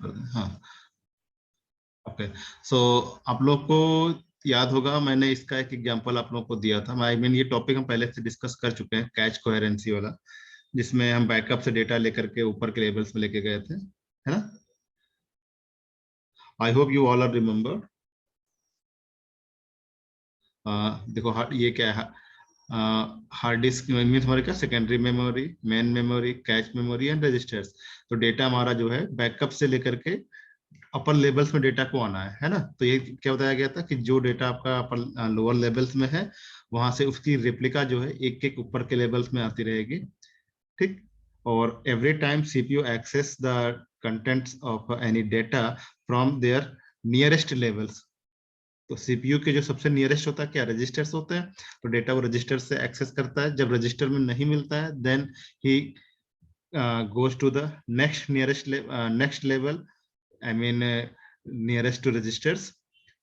कर दें, हाँ ओके। सो आप लोग को याद होगा मैंने इसका एक एग्जांपल आप लोगों को दिया था। आई मीन ये टॉपिक हम पहले से डिस्कस कर चुके हैं, कैच कोहेरेंसी वाला, जिसमें हम बैकअप से डेटा लेकर के ऊपर के लेवल्स में लेके गए थे, है ना। I hope you all are remember. देखो ये क्या है, हार्ड डिस्क मीन हमारे क्या, secondary memory, main memory, cache memory and registers. तो डेटा हमारा जो है बैकअप से लेकर के अपर लेवल्स में डेटा को आना है ना। तो ये क्या बताया गया था कि जो डेटा आपका अपर लोअर लेवल्स में है वहां से उसकी रेप्लिका जो है एक एक ऊपर के लेवल्स में आती रहेगी, ठीक। और every time CPU access the contents of any data from their nearest levels. तो सीपीयू के जो सबसे नियरेस्ट होता है क्या, रजिस्टर्स होते हैं। तो डेटा वो रजिस्टर से एक्सेस करता है, जब रजिस्टर में नहीं मिलता है देन ही goes to the next level, I mean nearest to registers.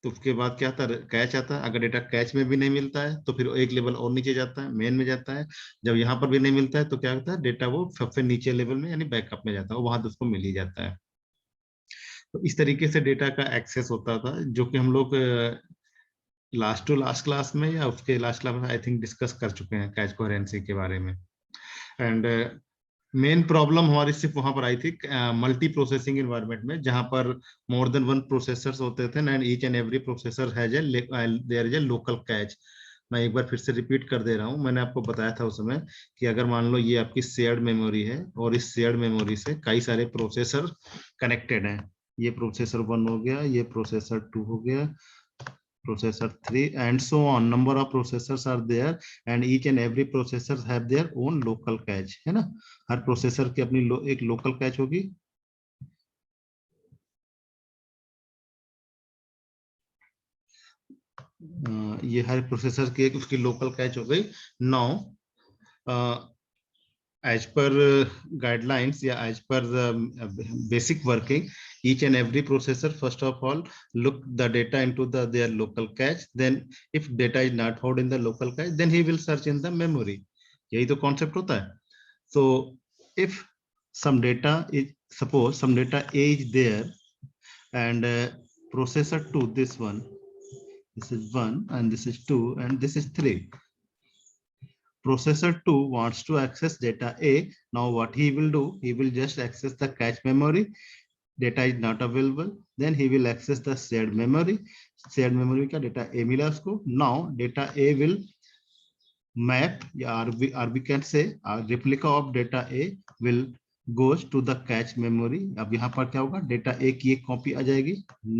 तो उसके बाद क्या आता है, कैच आता है। अगर डेटा कैच में भी नहीं मिलता है तो फिर एक लेवल और नीचे जाता है, मेन में जाता है। जब यहाँ पर भी नहीं मिलता है तो क्या होता है, डेटा वो सबसे नीचे लेवल में यानी बैकअप में जाता है, वहां तो उसको मिल ही जाता है। तो इस तरीके से डेटा का एक्सेस होता था, जो कि हम लोग लास्ट टू लास्ट क्लास में या उसके लास्ट क्लास में आई थिंक डिस्कस कर चुके हैं कैच कोहेरेंसी के बारे में। एंड मेन प्रॉब्लम हमारी सिर्फ वहां पर आई थी मल्टी प्रोसेसिंग इन्वायरमेंट में, जहां पर मोर देन वन प्रोसेसर्स होते थे and each and every processor has a there is a local cache. मैं एक बार फिर से रिपीट कर दे रहा हूं, मैंने आपको बताया था उस समय कि अगर मान लो ये आपकी शेयर्ड मेमोरी है और इस शेयर्ड मेमोरी से कई सारे प्रोसेसर कनेक्टेड हैं। ये प्रोसेसर 1 हो गया, ये प्रोसेसर 2 हो गया, processor 3 and so on. Number of processors are there and each and every processor have their own local cache, है ना। हर प्रोसेसर की अपनी एक लोकल कैच होगी। ये हर प्रोसेसर की एक उसकी लोकल कैच हो गई। नाउ as per guidelines या as per the basic working, each and every processor first of all look the data into their local cache, then if data is not found in the local cache then he will search in the memory। यही तो concept होता है। So if some data is, suppose some data A is there and processor 2, this one, this is 1 and this is 2 and this is 3, processor 2 wants to access data A. Now what he will do, he will just access the cache memory. Data is not available, then he will access the shared memory। shared memory का data A मिला उसको। Now data A will map or we can say replica of data A will goes to the cache memory। अब यहाँ पर क्या होगा, data A की एक कॉपी आ जाएगी।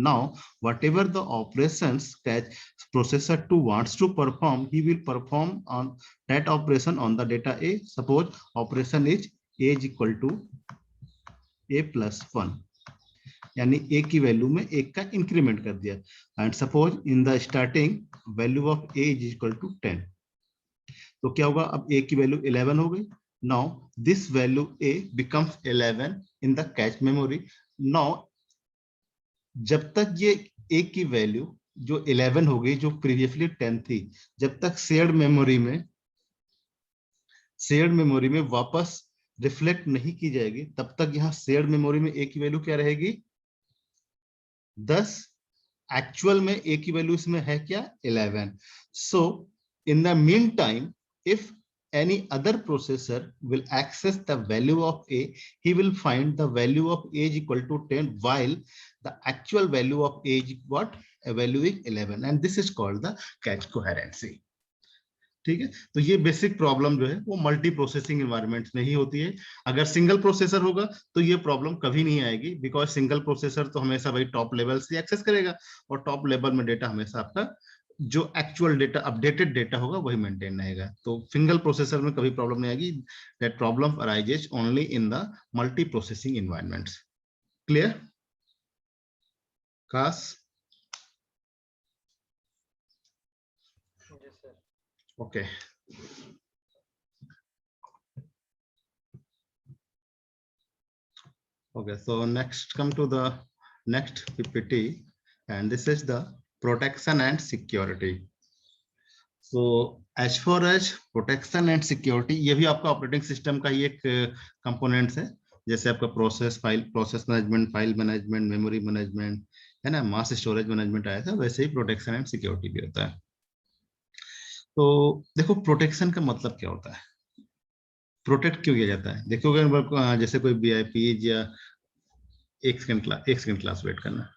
Now whatever the operations cache processor 2 wants to perform, he will perform on that operation on the data A। Suppose operation is A is equal to A plus 1, यानी A की value में एक का increment कर दिया। And suppose in the starting value of A is equal to 10, तो क्या होगा, अब A की वैल्यू 11 हो गई। Now this value A becomes 11 in the cache memory. Now जब तक ये A की वैल्यू जो 11 हो गई, जो प्रीवियसली 10 थी, जब तक शेयर्ड मेमोरी में वापस रिफ्लेक्ट नहीं की जाएगी, तब तक यहाँ शेयर्ड मेमोरी में A की वैल्यू क्या रहेगी, 10। एक्चुअल में A की वैल्यू इसमें है क्या, 11। So in the meantime if any other processor will access the value of A, he will find the value of A is equal to 10 while the actual value of A is what, a value is 11 and this is called the cache coherency। ठीक है, तो ये basic problem जो है वो multi processing environments में ही होती है। अगर सिंगल प्रोसेसर होगा तो ये प्रॉब्लम कभी नहीं आएगी, बिकॉज सिंगल प्रोसेसर तो हमेशा भाई टॉप लेवल से एक्सेस करेगा और टॉप लेवल में डेटा हमेशा आपका जो एक्चुअल डेटा, अपडेटेड डेटा होगा वही मेंटेन रहेगा। तो सिंगल प्रोसेसर में कभी प्रॉब्लम नहीं आएगी। That problem arises only in the multiprocessing environments. Clear खास? Okay Okay, so next come to the next PPT and this is the protection and security। So as far as protection and security, ये भी आपका operating system का ही एक components है। जैसे आपका process management, file management, memory management, है ना, मास स्टोरेज मैनेजमेंट आया था, वैसे ही प्रोटेक्शन एंड सिक्योरिटी भी होता है। तो देखो प्रोटेक्शन का मतलब क्या होता है, प्रोटेक्ट क्यों किया जाता है। देखो अगर जैसे कोई वीआईपी या एक सेकंड क्लास वेट करना।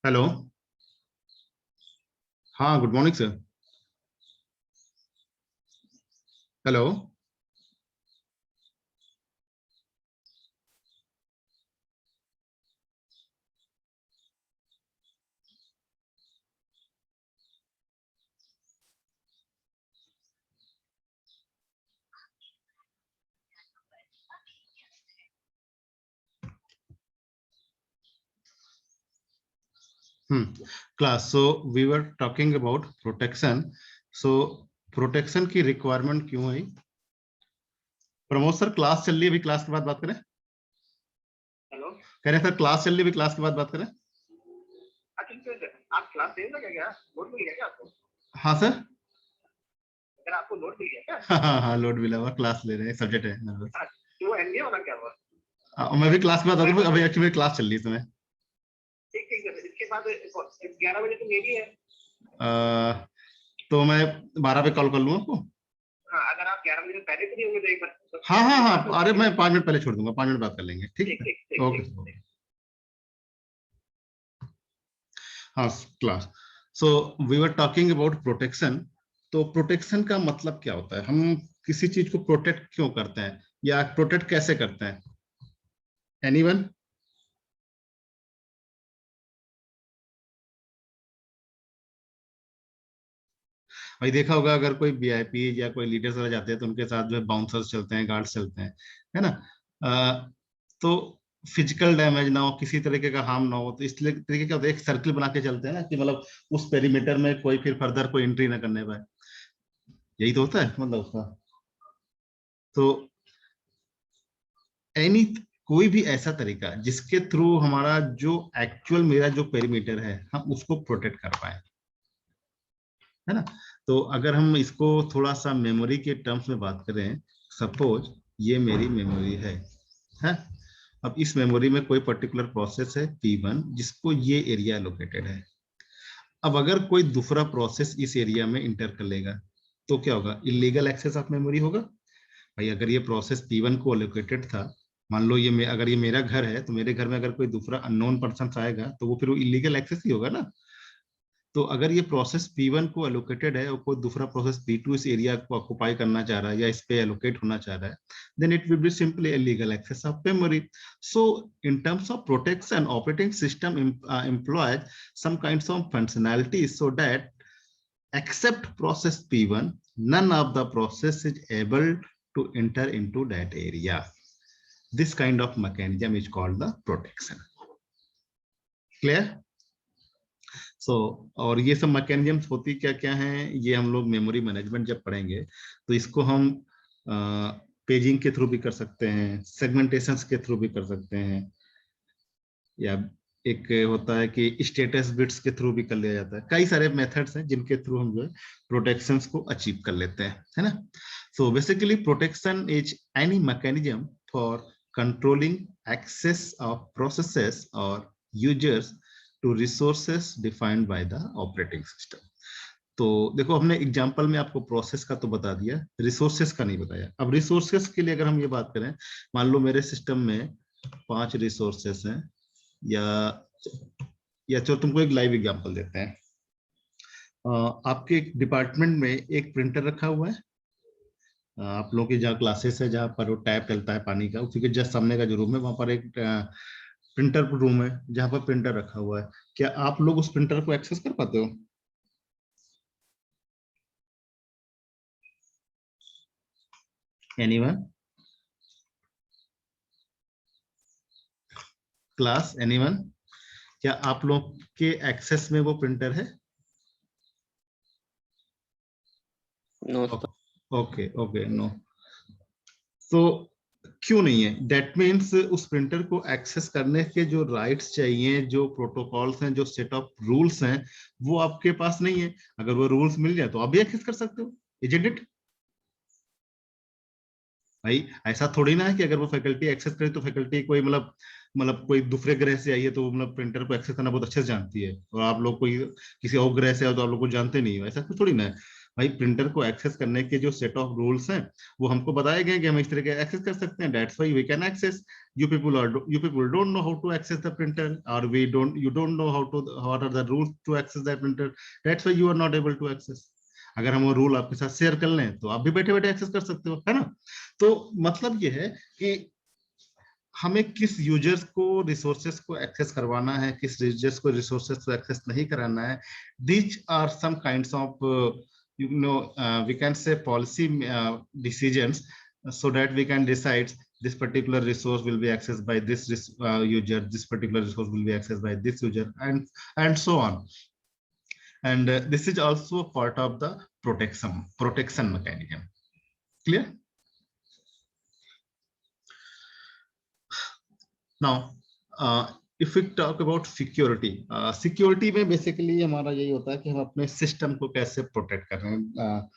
हेलो, हाँ good morning sir. Hello. Class, so we were talking about protection. So protection की रिक्वायरमेंट क्यों है। प्रमोद सर क्लास चल रही है, अभी क्लास के बाद बात करें। हेलो, कह रहे सर क्लास चल रही है, अभी क्लास के बाद बात करें। अच्छा आप क्लास ले लगे क्या, नोट मिल गया क्या आपको। हाँ सर। अगर आपको नोट मिल गया क्या। हाँ लोड मिला हुआ, क्लास ले रहे हैं, सब्जेक्ट है मेरे पास। तो एनडीए वाला क्या हुआ। मैं भी क्लास के बाद अभी एक्चुअली क्लास चल रही है इस समय। ठीक ठीक है, इसके बाद 11 बजे तो मेरी है। तो मैं 12 पे कॉल कर लूँ आपको। हाँ, अगर आप 11 बजे पहले फ्री होंगे तो एक बार। हाँ हाँ हाँ, अरे मैं 5 मिनट पहले छोड़ दूंगा, 5 मिनट बात कर लेंगे, ठीक ठीक है। ठीक ठीक ओके। ठीक। हाँ class, so we were talking about protection. तो प्रोटेक्शन का मतलब क्या होता है, हम किसी चीज को प्रोटेक्ट क्यों करते हैं या प्रोटेक्ट कैसे करते हैं, एनीवन। भाई देखा होगा अगर कोई वीआईपी या कोई लीडर्स वगैरह जाते हैं तो उनके साथ जो है बाउंसर्स चलते हैं, गार्ड्स चलते हैं, है ना। तो फिजिकल डैमेज ना हो, किसी तरीके का हार्म ना हो, तो इस तरीके क्या होता है, एक सर्किल बना के चलते हैं ना, कि मतलब उस पेरीमीटर में कोई फिर फर्दर कोई एंट्री ना करने पाए। यही तो होता है मतलब उसका। तो एनी कोई भी ऐसा तरीका जिसके थ्रू हमारा जो एक्चुअल मेरा जो पेरीमीटर है हम उसको प्रोटेक्ट कर पाए, है ना। तो अगर हम इसको थोड़ा सा मेमोरी के टर्म्स में बात करें, सपोज ये मेरी मेमोरी है। अब इस मेमोरी में कोई पर्टिकुलर प्रोसेस है P1 जिसको ये एरिया लोकेटेड है। अब अगर कोई दूसरा प्रोसेस इस एरिया में इंटर कर लेगा तो क्या होगा, इलीगल एक्सेस ऑफ मेमोरी होगा। भाई अगर ये प्रोसेस P1 को अलोकेटेड था, मान लो अगर ये मेरा घर है, तो मेरे घर में अगर कोई दूसरा अननोन पर्सन आएगा तो वो फिर वो इलीगल एक्सेस ही होगा ना। तो अगर ये प्रोसेस P1 को एलोकेटेड है और कोई दूसरा प्रोसेस P2 इस एरिया को ऑक्युपाई करना चाह रहा है या इस पे एलोकेट होना चाह रहा है, then it will be simply illegal access of memory. So in terms of protection, operating system employs some kinds of functionalities so that except process P1 none of the process is able to enter into that area. This kind of mechanism is called the protection. Clear? और ये सब mechanisms होती क्या क्या हैं, ये हम लोग मेमोरी मैनेजमेंट जब पढ़ेंगे तो इसको हम पेजिंग के थ्रू भी कर सकते हैं, सेगमेंटेशंस के थ्रू भी कर सकते हैं, या एक होता है कि स्टेटस बिट्स के थ्रू भी कर लिया जाता है। कई सारे मेथड्स हैं जिनके थ्रू हम जो है प्रोटेक्शंस को अचीव कर लेते हैं, है ना। So basically protection is any mechanism for controlling access of processes और users to resources defined by the operating system. तो देखो हमने एग्जांपल में आपको प्रोसेस का तो बता दिया, रिसोर्सेस का नहीं बताया। अब रिसोर्सेस के लिए अगर हम ये बात करें, मान लो मेरे सिस्टम में 5 रिसोर्सेस हैं, या चलो तुमको एक लाइव एग्जांपल देते हैं। आपके डिपार्टमेंट में एक प्रिंटर रखा हुआ है, आप लोगों की जहाँ क्लासेस है, जहाँ पर वो टैप चलता है पानी का, उसी के जस्ट सामने का जो रूम है वहां पर एक प्रिंटर रूम है जहाँ पर प्रिंटर रखा हुआ है। क्या आप लोग उस प्रिंटर को एक्सेस कर पाते हो? एनीवन? Class anyone? क्या आप लोग के एक्सेस में वो प्रिंटर है? नो। Okay okay no. तो क्यों नहीं है? दैट मीन्स उस प्रिंटर को एक्सेस करने के जो राइट्स चाहिए, जो प्रोटोकॉल्स हैं, जो सेट ऑफ रूल्स हैं, वो आपके पास नहीं है। अगर वो रूल्स मिल जाए तो आप भी एक्सेस कर सकते हो, इजंट इट? भाई ऐसा थोड़ी ना है कि अगर वो फैकल्टी एक्सेस करे तो फैकल्टी कोई मतलब कोई दूसरे ग्रह से आई है तो मतलब प्रिंटर को एक्सेस करना बहुत अच्छे से जानती है, और आप लोग कोई किसी और ग्रह से हो तो आप लोग को जानते नहीं हो, ऐसा कुछ थोड़ी ना है। भाई प्रिंटर को एक्सेस करने के जो सेट ऑफ रूल्स हैं वो हमको बताए गए कि हम इस तरह के एक्सेस कर सकते हैं, that's why we can access. You people don't know how to access the printer, और we don't you don't know how to what are the rules to access the printer, that's why you are not able to access. अगर हम वो rule आपके साथ share कर लें तो आप भी बैठे बैठे एक्सेस कर सकते हो, है ना? तो मतलब ये है कि हमें किस यूजर्स को रिसोर्सेस को एक्सेस करवाना है, किस यूजर्स को रिसोर्सेस को एक्सेस नहीं कराना है, these are some kinds of we can say policy decisions, so that we can decide this particular resource will be accessed by this user, this particular resource will be accessed by this user, and so on. And this is also a part of the protection mechanism. Clear? Now, if we talk about security, security में basically हमारा यही होता है कि हम अपने system को कैसे प्रोटेक्ट कर रहे हैं,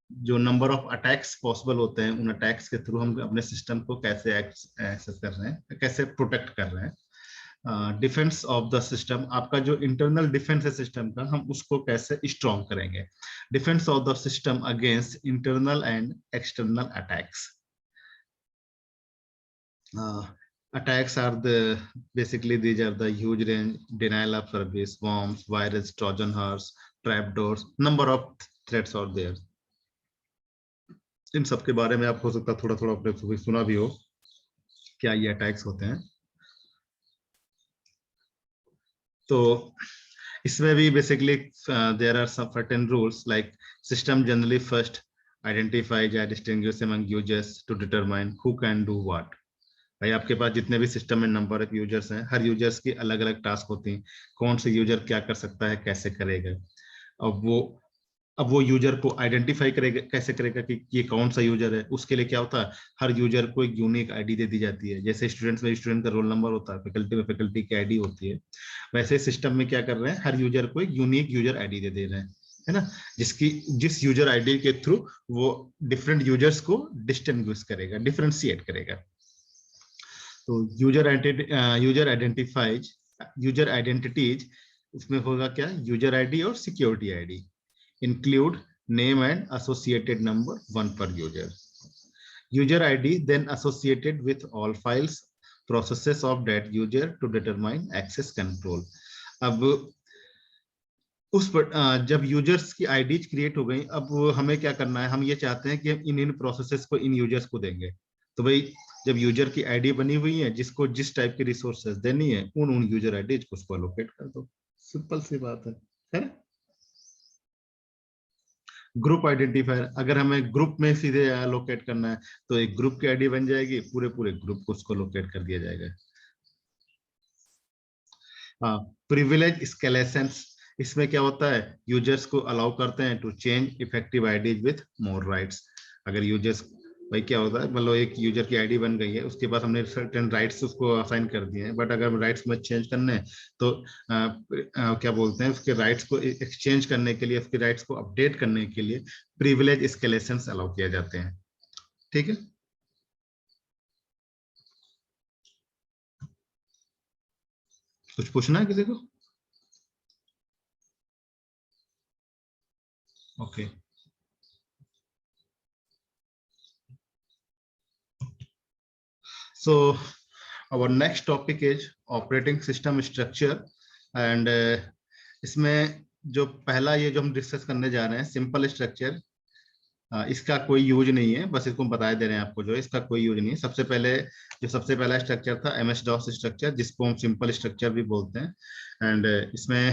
जो नंबर ऑफ अटैक्स पॉसिबल होते हैं उन अटैक्स के थ्रू हम अपने सिस्टम को कैसे एक्सेस कर रहे हैं, कैसे प्रोटेक्ट कर रहे हैं। डिफेंस ऑफ द सिस्टम, आपका जो इंटरनल डिफेंस है सिस्टम का, हम उसको कैसे स्ट्रॉन्ग करेंगे। Defence of the system against internal and external attacks. Attacks are basically these are the huge range, denial of service, worms, virus, Trojan horse, trapdoors, number of threats are there. इन सब के बारे में आप हो सकता थोड़ा थोड़ा आपने सुना भी हो क्या ये अटैक्स होते हैं। तो इसमें भी basically there are some certain rules, like system generally first identifies या distinguish among users to determine who can do what. भाई आपके पास जितने भी सिस्टम में नंबर ऑफ यूजर्स हैं, हर यूजर्स की अलग अलग टास्क होती हैं, कौन से यूजर क्या कर सकता है, कैसे करेगा। अब वो यूजर को आइडेंटिफाई करेगा, कैसे करेगा कि ये कौन सा यूजर है। उसके लिए क्या होता है, हर यूजर को एक यूनिक आईडी दे दी जाती है। जैसे स्टूडेंट्स में स्टूडेंट का रोल नंबर होता है, फैकल्टी में फैकल्टी की आईडी होती है, वैसे सिस्टम में क्या कर रहे हैं, हर यूजर को एक यूनिक यूजर आईडी दे रहे हैं, है ना, जिस यूजर आईडी के थ्रू वो डिफरेंट यूजर्स को डिस्टिंग्विश करेगा, डिफरेंशिएट करेगा। तो यूजर आइडेंटिटीज उसमें होगा क्या, यूजर आईडी और security ID include name and associated number, one per user. User ID then associated with all files processes of that user to determine access control. अब उस पर जब यूजर्स की आईडीज क्रिएट हो गई, अब हमें क्या करना है, हम ये चाहते हैं कि इन प्रोसेसेस को इन यूजर्स को देंगे। तो भाई जब यूजर की आईडी बनी हुई है, जिसको जिस टाइप की रिसोर्सेज देनी है, उन यूजर आईडीज को उसको अलोकेट कर दो, सिंपल सी बात है ना। ग्रुप आइडेंटिफायर, अगर हमें ग्रुप में सीधे अलोकेट करना है तो एक ग्रुप की आईडी बन जाएगी, पूरे ग्रुप को उसको अलोकेट कर दिया जाएगा। प्रिविलेज एस्केलेशंस, इसमें क्या होता है, यूजर्स को अलाउ करते हैं to change effective IDs with more rights. अगर यूजर्स, भाई क्या होता है, मतलब एक यूजर की आईडी बन गई है, उसके बाद हमने सर्टेन राइट्स उसको असाइन कर दिए हैं, बट अगर राइट्स में चेंज करने हैं तो क्या बोलते हैं, उसके राइट्स को एक्सचेंज करने के लिए, उसके राइट्स को अपडेट करने के लिए प्रिविलेज एस्केलेशंस अलाउ किए जाते हैं। ठीक है, कुछ पूछना है किसी को? Okay So our next topic is operating system structure, and इसमें जो पहला ये जो हम डिस्कस करने जा रहे हैं, सिंपल स्ट्रक्चर, इसका कोई यूज नहीं है, बस इसको हम बता दे रहे हैं आपको, जो इसका कोई यूज नहीं है। सबसे पहला स्ट्रक्चर था एमएस डॉस स्ट्रक्चर, जिसको हम सिंपल स्ट्रक्चर भी बोलते हैं। एंड इसमें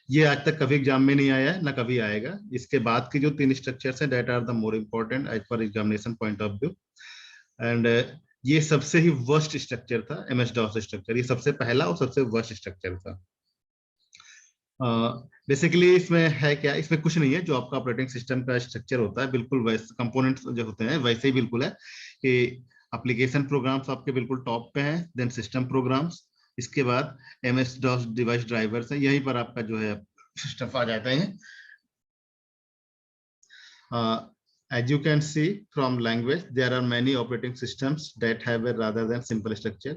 ये आज तक कभी एग्जाम में नहीं आया है, ना कभी आएगा। इसके बाद की जो 3 स्ट्रक्चर्स हैं, that are the more important as per examination point of view. And ये सबसे ही वर्स्ट स्ट्रक्चर था, एमएस डॉस स्ट्रक्चर, ये सबसे पहला और सबसे वर्स्ट स्ट्रक्चर था। बेसिकली इसमें है क्या, इसमें कुछ नहीं है, जो आपका ऑपरेटिंग सिस्टम का स्ट्रक्चर होता है बिल्कुल वैसे, कंपोनेंट्स जो होते हैं वैसे ही बिल्कुल है कि एप्लीकेशन प्रोग्राम्स आपके बिल्कुल टॉप पे हैं, देन सिस्टम प्रोग्राम्स, इसके बाद MS DOS डिवाइस ड्राइवर्स है, यहीं पर आपका जो है सिस्टम आ जाता है। As you can see from language, there are many operating systems that have a rather than simple structure.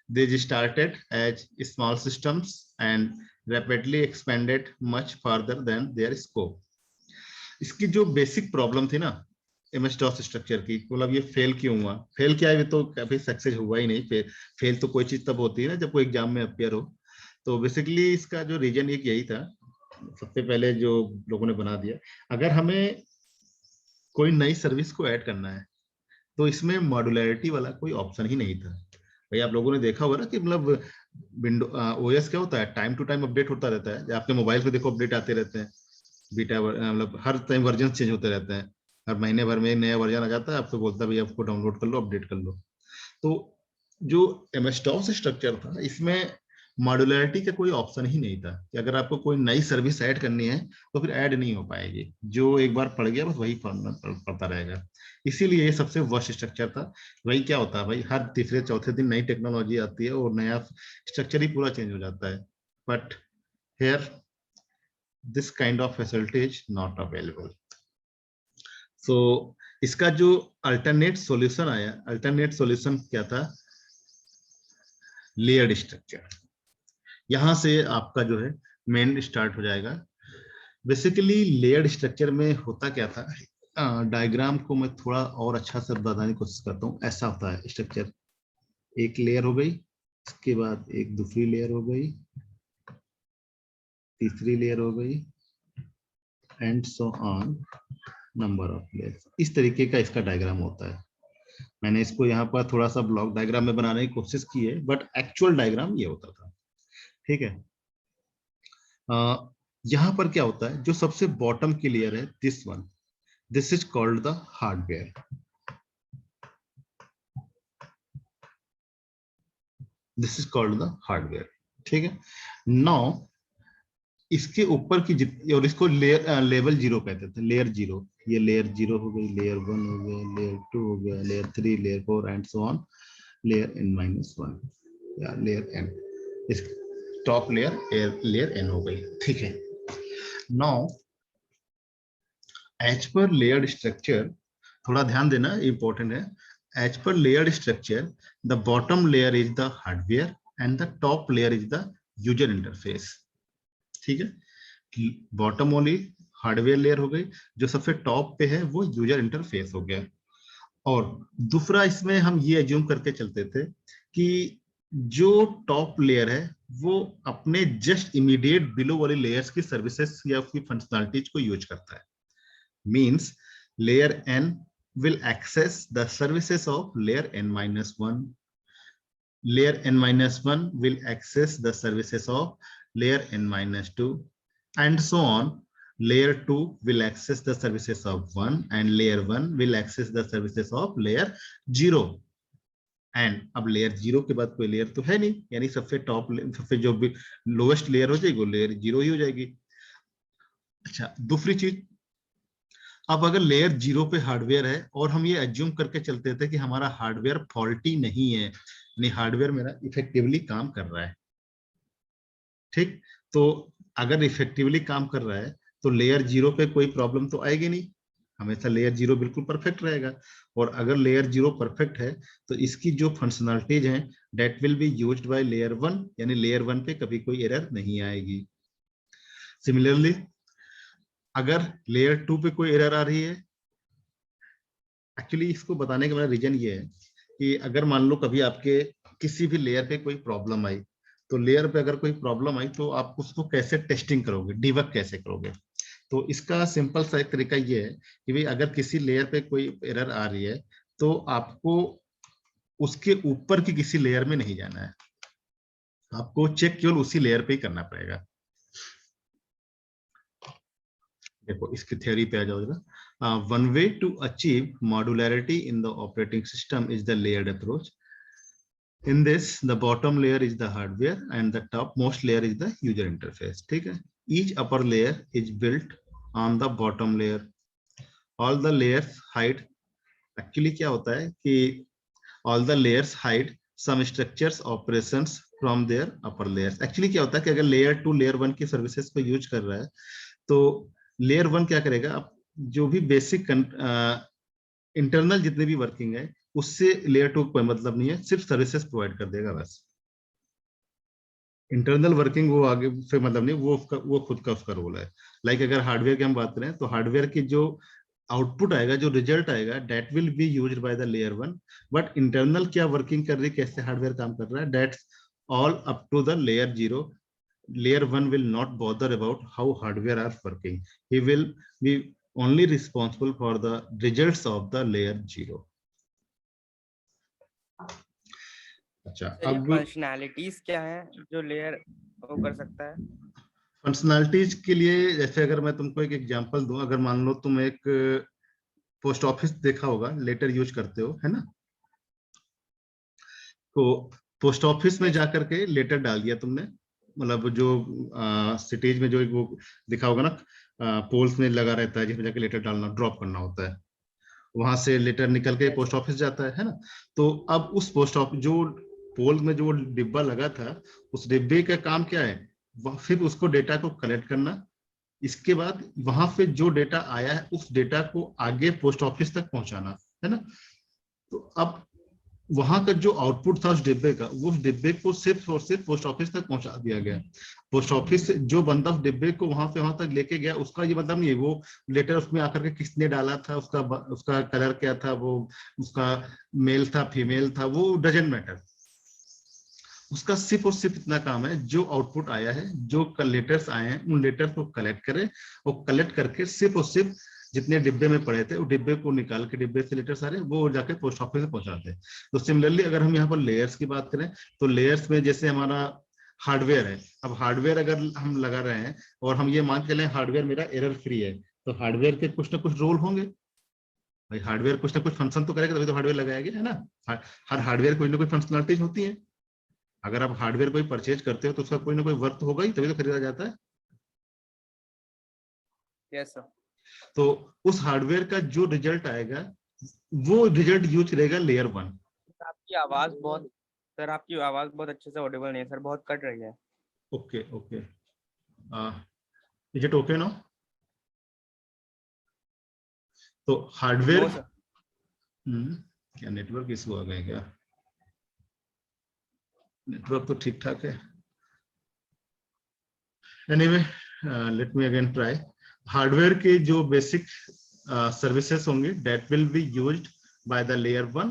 They started as small systems and rapidly expanded much further than their scope. इसकी जो basic problem थी ना MS DOS structure की, मतलब ये fail क्यों हुआ, fail क्या है, तो कभी सक्सेस हुआ ही नहीं। फेल तो कोई चीज तब होती है ना जब कोई एग्जाम में अपियर हो। तो बेसिकली इसका जो रीजन एक यही था, सबसे पहले जो लोगों ने बना दिया, अगर हमें कोई नई सर्विस को ऐड करना है तो इसमें मॉड्यूलरिटी वाला कोई ऑप्शन ही नहीं था। भाई आप लोगों ने देखा होगा ना कि मतलब विंडो OS क्या होता है, टाइम टू टाइम अपडेट होता रहता है। आपके मोबाइल पे देखो अपडेट आते रहते हैं, बीटा मतलब हर टाइम वर्जन चेंज होते रहते हैं, हर महीने भर में एक नया वर्जन आ जाता है, आपको बोलता है भाई आपको डाउनलोड कर लो, अपडेट कर लो। तो जो MS DOS स्ट्रक्चर था इसमें मॉड्यूलरिटी का कोई ऑप्शन ही नहीं था कि अगर आपको कोई नई सर्विस ऐड करनी है तो फिर ऐड नहीं हो पाएगी, जो एक बार पड़ गया बस वही पड़ता रहेगा। इसीलिए ये सबसे वर्स्ट स्ट्रक्चर था। वही क्या होता है भाई, हर तीसरे चौथे दिन नई टेक्नोलॉजी आती है और नया स्ट्रक्चर ही पूरा चेंज हो जाता है। But here this kind of facility is not available. So इसका जो अल्टरनेट सॉल्यूशन आया, अल्टरनेट सॉल्यूशन क्या था, लेयर्ड स्ट्रक्चर। यहां से आपका जो है मेन स्टार्ट हो जाएगा। बेसिकली लेयर्ड स्ट्रक्चर में होता क्या था, डायग्राम को मैं थोड़ा और अच्छा से बताने की कोशिश करता हूँ। ऐसा होता है स्ट्रक्चर, एक लेयर हो गई, इसके बाद एक दूसरी लेयर हो गई, तीसरी लेयर हो गई, and so on number of layers. इस तरीके का इसका डायग्राम होता है। मैंने इसको यहाँ पर थोड़ा सा ब्लॉक डायग्राम में बनाने की कोशिश की है, बट एक्चुअल डायग्राम ये होता था। ठीक है, यहाँ पर क्या होता है, जो सबसे बॉटम की लेयर है, this one, this is called the hardware. This is called the hardware. ठीक है, नाउ इसके ऊपर की और इसको लेयर लेवल 0 कहते थे, लेयर 0। ये लेयर 0 हो गई, लेयर 1 हो गया, लेयर 2 हो गया, layer 3, layer 4 and so on, layer n-1 या लेयर n। इस टॉप लेयर लेयर n हो गई। ठीक है, now as per layered structure, थोड़ा ध्यान देना इंपॉर्टेंट है, as per layered structure the bottom layer is the hardware and the top layer is the user interface. ठीक है, बॉटम वाली हार्डवेयर लेयर हो गई, जो सबसे टॉप पे है वो यूजर इंटरफेस हो गया। और दूसरा इसमें हम ये एज्यूम करके चलते थे कि जो टॉप लेयर है वो अपने जस्ट इमीडिएट बिलो वाली लेयर्स की सर्विसेज या उसकी फंक्शनलिटीज को यूज करता है। Means layer n will access the services of layer n-1, layer n-1 will access the services of layer n-2, and so on. Layer 2 will access the services of 1 and layer 1 will access the services of layer 0. And अब layer 0 के बाद कोई layer तो है नहीं, यानी सबसे top, सबसे जो भी लोएस्ट लेयर हो जाएगी वो लेयर 0 ही हो जाएगी। अच्छा, दूसरी चीज, अब अगर लेयर 0 पे हार्डवेयर है और हम ये एज्यूम करके चलते थे कि हमारा हार्डवेयर फॉल्टी नहीं है, यानी हार्डवेयर मेरा इफेक्टिवली काम कर रहा है। ठीक, तो अगर इफेक्टिवली काम कर रहा है तो लेयर 0 पे कोई प्रॉब्लम तो आएगी नहीं, हमेशा लेयर 0 बिल्कुल परफेक्ट रहेगा। और अगर लेयर 0 परफेक्ट है तो इसकी जो फंक्शनलिटीज हैं that will be used by layer 1, यानी लेयर 1 पे कभी कोई एरर नहीं आएगी। सिमिलरली अगर लेयर 2 पे कोई एरर आ रही है, एक्चुअली इसको बताने का मेरा रीजन ये है कि अगर मान लो कभी आपके किसी भी लेयर पे कोई प्रॉब्लम आई, तो लेयर पे अगर कोई प्रॉब्लम आई तो आप उसको कैसे टेस्टिंग करोगे, डिबग कैसे करोगे। तो इसका सिंपल सा एक तरीका ये है कि भाई अगर किसी लेयर पे कोई एरर आ रही है तो आपको उसके ऊपर की किसी लेयर में नहीं जाना है, आपको चेक केवल उसी लेयर पे ही करना पड़ेगा। देखो इसकी थ्योरी पे आ जाओ जरा। One way to achieve modularity in the operating system is the layered approach. In this, the bottom layer is the hardware and the topmost layer is the user interface. ठीक है, each upper layer is built on the bottom layer. All the layers hide. Actually क्या होता है कि all the layers hide some structures operations from their upper layers. Actually क्या होता है कि अगर लेयर 2 लेयर 1 की सर्विसेज को यूज कर रहा है तो लेयर 1 क्या करेगा, अब जो भी बेसिक इंटरनल जितने भी वर्किंग है उससे लेयर 2 को कोई मतलब नहीं है, सिर्फ सर्विसेज प्रोवाइड कर देगा बस। इंटरनल वर्किंग वो आगे से मतलब नहीं, वो खुद का उसका रोल है। लाइक अगर हार्डवेयर की हम बात करें तो हार्डवेयर की जो आउटपुट आएगा, जो रिजल्ट आएगा, that will be used by the layer 1, but internal क्या वर्किंग कर रही है, कैसे हार्डवेयर काम कर रहा है, that's all up to the layer 0। Layer 1 will not bother about how hardware are working. He will be only responsible for the results of the layer 0. अच्छा, सर ये अब फंक्शनैलिटीज क्या है जो लेयर वो कर सकता है? फंक्शनैलिटीज के लिए जैसे अगर मैं तुमको एक एग्जांपल दूं, अगर मान लो तुम एक पोस्ट ऑफिस देखा होगा, लेटर यूज करते हो, है ना? तो पोस्ट ऑफिस में Yes, जाकर के लेटर डाल दिया तुमने, मतलब जो सिटीज में जो एक वो दिखा होगा ना, पोल्स में लगा रहता है जिसमें जाके लेटर डालना, ड्रॉप करना होता है, वहां से लेटर निकल के yes, पोस्ट ऑफिस जाता है ना? तो अब उस पोस्ट ऑफिस जो पोल में जो डिब्बा लगा था, उस डिब्बे का काम क्या है, फिर उसको डेटा को कलेक्ट करना, इसके बाद वहां पे जो डेटा आया है उस डेटा को आगे पोस्ट ऑफिस तक पहुंचाना, है ना? तो अब वहां का जो आउटपुट था उस डिब्बे का, वो उस डिब्बे को सिर्फ और सिर्फ पोस्ट ऑफिस तक पहुंचा दिया गया। पोस्ट ऑफिस से जो बंदा उस डिब्बे को वहां तक लेके गया, उसका ये मतलब नहीं है वो लेटर उसमें आकर के किसने डाला था, उसका कलर क्या था, वो उसका मेल था फीमेल था, वो डजंट मैटर। उसका सिर्फ और सिर्फ इतना काम है, जो आउटपुट आया है, जो लेटर्स आए हैं, उन लेटर्स को कलेक्ट करे, और कलेक्ट करके सिर्फ और सिर्फ जितने डिब्बे में पड़े थे वो डिब्बे को निकाल के, डिब्बे से लेटर सारे वो जाके पोस्ट ऑफिस में पहुंचाते हैं। तो सिमिलरली अगर हम यहाँ पर लेयर्स की बात करें तो लेयर्स में जैसे हमारा हार्डवेयर है, अब हार्डवेयर अगर हम लगा रहे हैं और हम ये मान के चलें हार्डवेयर मेरा एरर फ्री है, तो हार्डवेयर के कुछ ना कुछ रोल होंगे भाई, हार्डवेयर कुछ ना कुछ फंक्शन तो करेगा, तभी तो हार्डवेयर लगाया गया है ना। हर हार्डवेयर कुछ ना कुछ फंक्शनलिटीज होती है। अगर आप हार्डवेयर कोई परचेज करते हो तो उसका कोई ना कोई वर्क होगा ही, तभी तो खरीदा जाता है। yes sir. तो उस हार्डवेयर का जो रिजल्ट आएगा वो रिजल्ट यूज करेगा लेयर 1। आपकी आवाज बहुत सर आपकी आवाज बहुत अच्छे से ऑडिबल नहीं है सर, बहुत कट रही है। Okay okay, is it okay now? तो हार्डवेयर नो सर। क्या नेटवर्क इशू आ गया क्या? नेटवर्क तो ठीक ठाक है। Anyway, let me again try. Hardware के जो बेसिक सर्विसेज होंगे that will be used by the layer 1।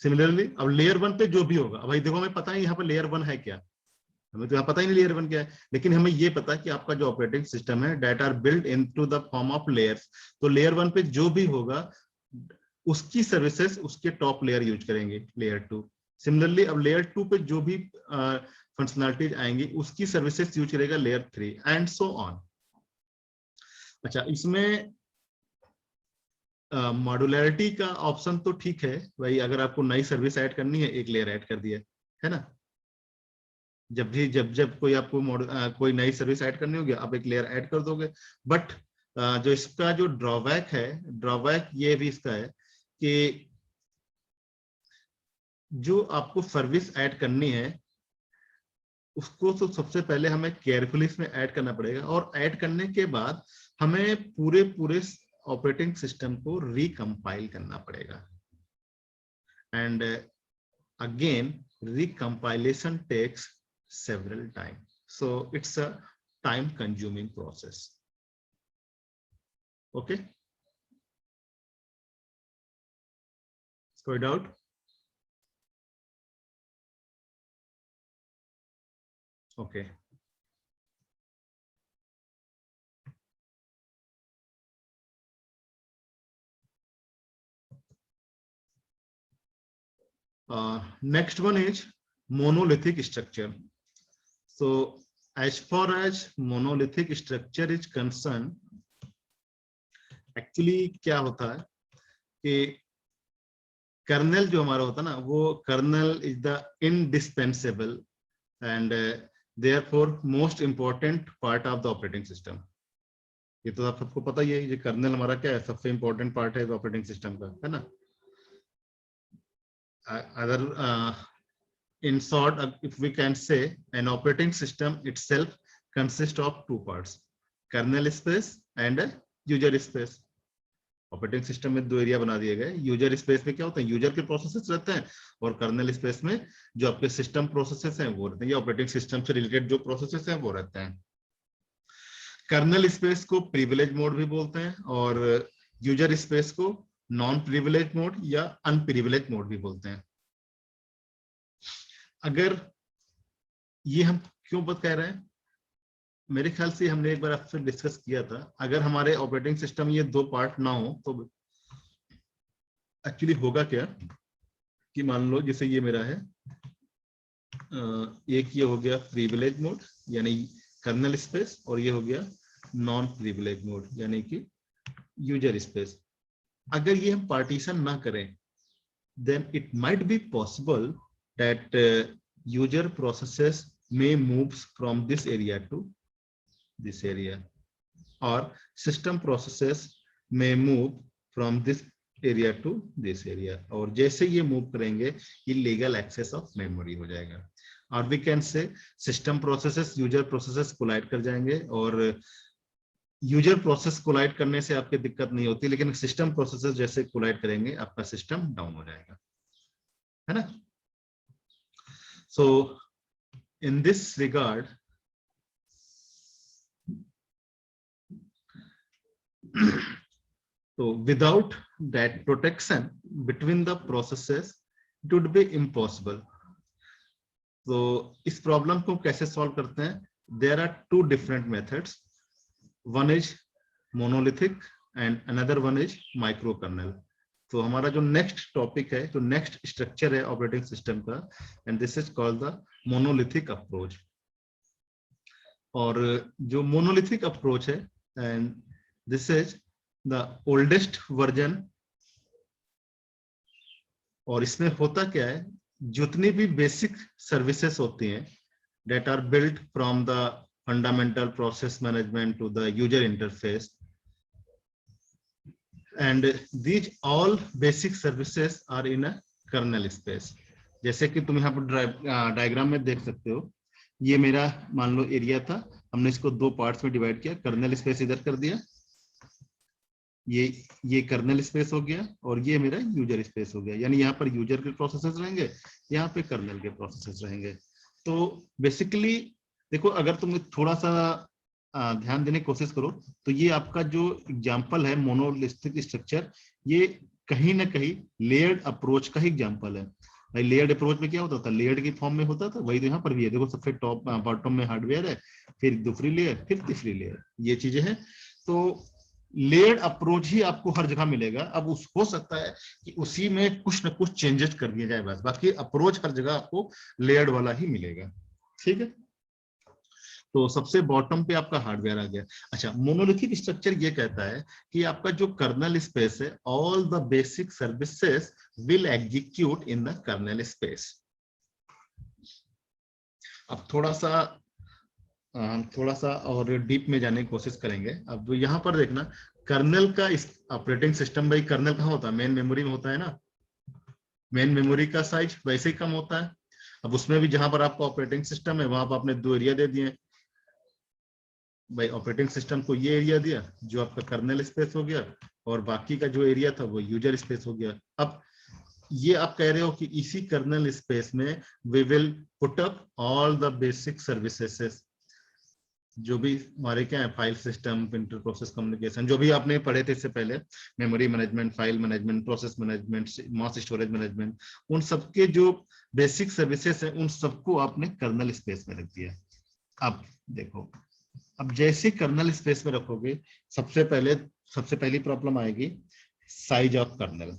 Similarly अब लेयर 1 पे जो भी होगा, भाई देखो हमें पता है यहाँ पर लेयर 1 है क्या, हमें तो यहाँ पता ही नहीं लेयर 1 क्या है, लेकिन हमें ये पता है कि आपका जो ऑपरेटिंग सिस्टम है that are built into the form of layers. तो लेयर 1 पे जो भी होगा उसकी सर्विसेज उसके टॉप लेयर यूज करेंगे, लेयर 2। सिमिलरली अब लेयर 2 पे जो भी फंक्शनलिटीज आएंगी उसकी सर्विसेज यूज करेगा लेयर 3 एंड सो ऑन। अच्छा, इसमें मॉड्युलैरिटी का ऑप्शन तो ठीक है भाई, अगर आपको नई सर्विस ऐड करनी है एक लेयर ऐड कर दिया, है ना? जब भी जब कोई आपको कोई नई सर्विस ऐड करनी होगी आप एक लेयर ऐड कर दोगे। बट जो इसका जो ड्रॉबैक है, ड्रॉबैक ये भी इसका है कि जो आपको सर्विस ऐड करनी है उसको तो सबसे पहले हमें केयरफुली इसमें ऐड करना पड़ेगा, और ऐड करने के बाद हमें पूरे पूरे ऑपरेटिंग सिस्टम को रिकम्पाइल करना पड़ेगा। And again recompilation takes several time, so it's a time consuming process. Okay, कोई doubt? Okay, next one is monolithic structure. So as far as monolithic structure is concerned, actually क्या होता है कि colonel जो हमारा होता है ना, वो kernel is the indispensable and therefore most important part of the operating system. ये तो आप सबको पता ही है, ये कर्नल हमारा क्या है, सबसे इंपॉर्टेंट पार्ट है ऑपरेटिंग सिस्टम का, है ना? other in short, if we can say, an operating system itself consists of two parts, kernel space and user space. Operating system में दो एरिया बना दिए गए, यूजर स्पेस में क्या होता है, यूजर के प्रोसेसेस रहते हैं, और कर्नल स्पेस में जो आपके सिस्टम प्रोसेसेस हैं वो रहते हैं, या ऑपरेटिंग सिस्टम से रिलेटेड जो प्रोसेसेस हैं वो रहते हैं। कर्नल स्पेस को प्रिविलेज मोड भी बोलते हैं और यूजर स्पेस को नॉन प्रिविलेज मोड या अनप्रिविलेज मोड भी बोलते हैं। अगर ये हम क्यों बात कह रहे हैं, मेरे ख्याल से हमने एक बार आपसे डिस्कस किया था, अगर हमारे ऑपरेटिंग सिस्टम ये दो पार्ट ना हो तो एक्चुअली होगा क्या कि मान लो जैसे ये मेरा है, एक ये हो गया प्रिविलेज मोड यानी कर्नल स्पेस, और ये हो गया नॉन प्रिविलेज मोड यानी कि यूजर स्पेस। अगर ये हम पार्टीशन ना करें then it might be possible that user processes may move from this area to this area, or system processes may move from this area to this area, और जैसे ये मूव करेंगे ये लीगल एक्सेस ऑफ मेमोरी हो जाएगा। और we can say system processes user processes collide कर जाएंगे, और यूजर प्रोसेस कोलाइड करने से आपकी दिक्कत नहीं होती, लेकिन सिस्टम प्रोसेसेस जैसे कोलाइड करेंगे आपका सिस्टम डाउन हो जाएगा, है ना। So in this regard so without that protection between the processes it would be impossible. तो इस प्रॉब्लम को कैसे सॉल्व करते हैं, there are two different methods, one is monolithic and another one is microkernel. तो हमारा जो नेक्स्ट टॉपिक है, जो नेक्स्ट स्ट्रक्चर है ऑपरेटिंग सिस्टम का, and this is called the monolithic approach. और जो मोनोलिथिक अप्रोच है, and this is the oldest version, और इसमें होता क्या है, जितनी भी बेसिक सर्विसेज होती हैं that are built from the fundamental process management to the user interface, and these all basic services are in a kernel space. जैसे कि तुम यहाँ पर डायग्राम में देख सकते हो, ये मेरा मान लो एरिया था, हमने इसको दो पार्ट्स में डिवाइड किया, कर्नल स्पेस इधर कर दिया, ये कर्नल स्पेस हो गया, और ये मेरा यूजर स्पेस हो गया, यानी यहाँ पर यूजर के प्रोसेसेस रहेंगे, यहाँ पे कर्नल के प्रोसेसेस रहेंगे। तो बेसिकली देखो, अगर तुम थोड़ा सा ध्यान देने की कोशिश करो तो ये आपका जो एग्जांपल है मोनोलिथिक स्ट्रक्चर, ये कहीं ना कहीं लेयर्ड अप्रोच का ही एग्जांपल है। भाई लेयर्ड अप्रोच में क्या होता था, लेयर्ड की फॉर्म में होता था, वही तो यहाँ पर भी है। देखो सबसे टॉप बॉटम में हार्डवेयर है, फिर दूसरी लेयर, फिर तीसरी लेयर, ये चीजें हैं। तो लेयर्ड अप्रोच ही आपको हर जगह मिलेगा। अब हो सकता है कि उसी में कुछ ना कुछ चेंजेस कर दिया जाए बस, बाकी अप्रोच हर जगह आपको लेयर्ड वाला ही मिलेगा, ठीक है। तो सबसे बॉटम पे आपका हार्डवेयर आ गया। अच्छा, मोनोलिथिक स्ट्रक्चर ये कहता है कि आपका जो कर्नल स्पेस है, all the basic services will execute in the kernel space. अब थोड़ा सा और डीप में जाने की कोशिश करेंगे। अब यहाँ पर देखना, कर्नल का ऑपरेटिंग सिस्टम, भाई कर्नल कहाँ होता है, मेन मेमोरी में होता है ना। मेन मेमोरी का साइज वैसे ही कम होता है। अब उसमें भी जहां पर आपका ऑपरेटिंग सिस्टम है, वहां पर आपने दो एरिया दे दिए। भाई ऑपरेटिंग सिस्टम को ये एरिया दिया जो आपका कर्नल स्पेस हो गया, और बाकी का जो एरिया था वो यूजर स्पेस हो गया। अब ये आप कह रहे हो कि इसी कर्नल स्पेस में we will put up all the basic services, जो भी हमारे क्या है, file system, inter process communication, जो भी आपने पढ़े थे इससे पहले, memory management, file management, process management, mass storage management, उन सबके जो बेसिक सर्विसेज हैं उन सबको आपने कर्नल स्पेस में रख दिया। अब देखो, अब जैसे कर्नल स्पेस में रखोगे, सबसे पहली प्रॉब्लम आएगी साइज ऑफ कर्नल।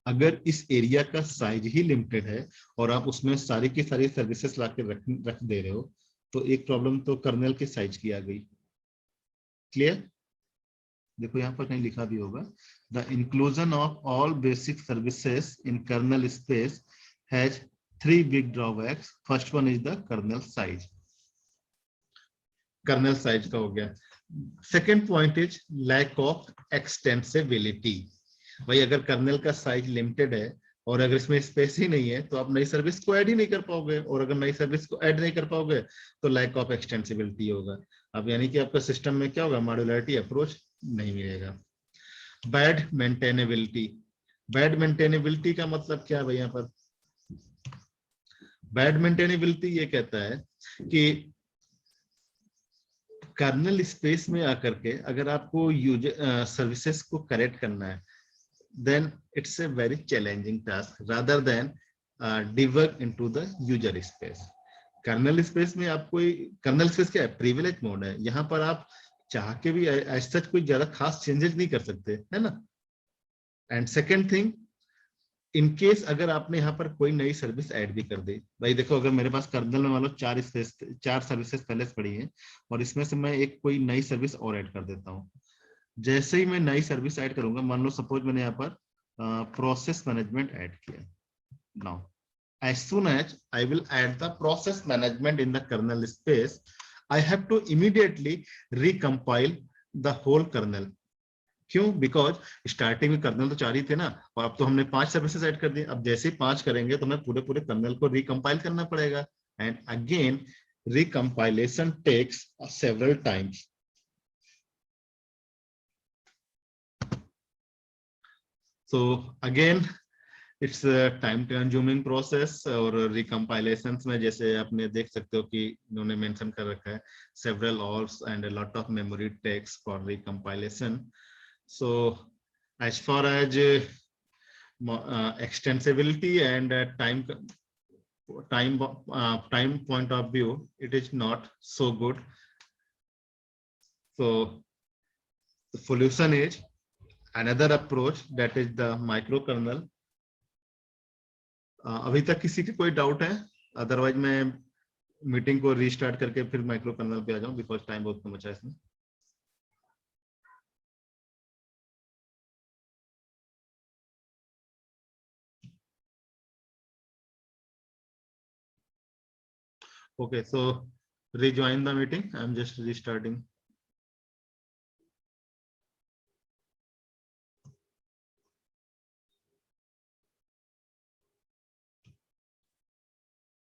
अगर इस एरिया का साइज ही लिमिटेड है और आप उसमें सारी की सारी सर्विसेज लाके रख दे रहे हो, तो एक प्रॉब्लम तो कर्नल के साइज की आ गई। क्लियर? देखो यहाँ पर कहीं लिखा भी होगा, the inclusion of all basic services in kernel space has 3 big drawbacks. First one is the kernel size. Kernel size का हो गया। Second point is lack of extensibility. भाई अगर कर्नल का साइज लिमिटेड है और अगर इसमें स्पेस ही नहीं है तो आप नई सर्विस को ऐड ही नहीं कर पाओगे, और अगर नई सर्विस को ऐड नहीं कर पाओगे तो लैक ऑफ एक्सटेंसिबिलिटी होगा। अब यानी कि आपका सिस्टम में क्या होगा, मॉड्यूलरिटी अप्रोच नहीं मिलेगा। बैड मेंटेनेबिलिटी, बैड मेंटेनेबिलिटी का मतलब क्या है भाई? यहाँ पर बैड मेंटेनेबिलिटी ये कहता है कि कर्नल स्पेस में आकर के अगर आपको यूजर सर्विसेज को करेक्ट करना है, then it's a very challenging task rather than debug into the user space. Colonel space में आपको, कर्नल स्पेस क्या है, प्रिविलेज मोड है, यहाँ पर आप चाह के भी ऐसा कोई ज्यादा खास चेंजेस नहीं कर सकते, है ना। And second thing, in case अगर आपने यहाँ पर कोई नई सर्विस ऐड भी कर दी, भाई देखो अगर मेरे पास कर्नल में मान लो 4 सर्विसेज पहले से पड़ी हैं और इसमें से मैं एक कोई नई सर्विस और ऐड कर देता हूँ। जैसे ही मैं नई सर्विस ऐड करूंगा, मान लो सपोज मैंने यहाँ पर प्रोसेस मैनेजमेंट ऐड किया, now as soon as I will add the process management in the kernel space, I have to immediately recompile the whole kernel. क्यों? बिकॉज स्टार्टिंग में कर्नल तो 4 ही थे ना, और अब तो हमने 5 सर्विसेज ऐड कर दी। अब जैसे ही 5 करेंगे तो हमें पूरे कर्नल को रिकम्पाइल करना पड़ेगा, and again recompilation takes several times. So again it's a time consuming process, और recompilations में जैसे आपने देख सकते हो कि इन्होंने मेंशन कर रखा है several hours and a lot of memory takes for recompilation. So as far as extensibility and time point of view, it is not so good. So the solution is another approach, that is the microkernel. अभी तक किसी की कोई doubt है? Otherwise मैं meeting को restart करके फिर माइक्रो कर्नल पे आ जाऊं, बिकॉज टाइम बहुत कम बचा है इसमें। Okay, so rejoin the meeting. I'm just restarting.